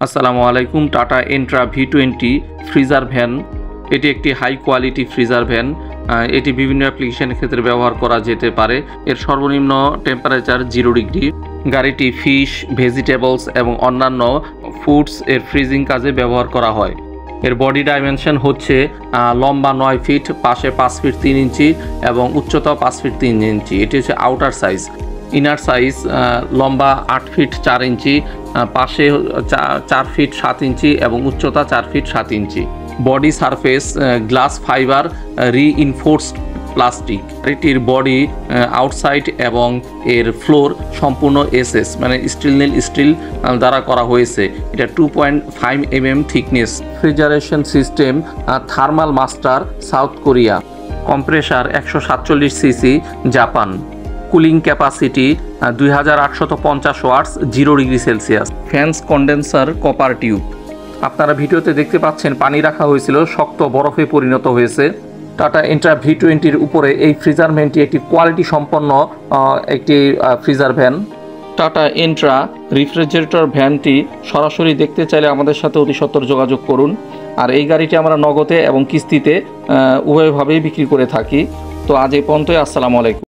আসসালামু আলাইকুম। Tata এন্ট্রা V20 freezer van, এটি একটি হাই কোয়ালিটি ফ্রিজার ভ্যান। এটি বিভিন্ন অ্যাপ্লিকেশনের ক্ষেত্রে ব্যবহার করা যেতে পারে। এর সর্বনিম্ন টেম্পারেচার 0 ডিগ্রি। গাড়িটি ফিশ, ভেজিটেবলস এবং অন্যান্য ফুডস এর ফ্রিজিং কাজে ব্যবহার করা হয়। এর বডি ডাইমেনশন হচ্ছে লম্বা 9 ফিট, পাশে 5 ফিট 3 ইঞ্চি এবং উচ্চতা 5 ফিট 3 ইঞ্চি। এটি হচ্ছে আউটার সাইজ। ইনার সাইজ লম্বা 8 ফিট 4 ইঞ্চি, পাশে 4 ফিট 7 ইঞ্চি এবং উচ্চতা 4 ফিট 7 ইঞ্চি। Body surface glass fibre reinforced plastic. এটির বডি আউটসাইড এবং এর ফ্লোর সম্পূর্ণ এসএস মানে স্টেনলেস স্টিল দ্বারা করা হয়েছে। এটা 2.5 mm thickness. Refrigeration system thermal master south Korea. Compressor 147 CC Japan. Cooling capacity 2850 ওয়াটস, 0 degree Celsius. Fans condenser copper tube. আপনারা ভিডিওতে দেখতে পাচ্ছেন পানি রাখা হয়েছিল, শক্ত বরফে পরিণত হয়েছে। টাটা এন্ট্রা V20-র উপরে এই ফ্রিজার ভ্যানটি একটি কোয়ালিটি সম্পন্ন একটি ফ্রিজার ভ্যান। টাটা এন্ট্রা রেফ্রিজারেটর ভ্যানটি সরাসরি দেখতে চাইলে আমাদের সাথে অতি সত্বর যোগাযোগ করুন। আর এই গাড়িটি আমরা নগদে এবং কিস্তিতে উভয়ভাবেই বিক্রি করে থাকি। তো আজ এই পর্যন্তই। আসসালামু আলাইকুম।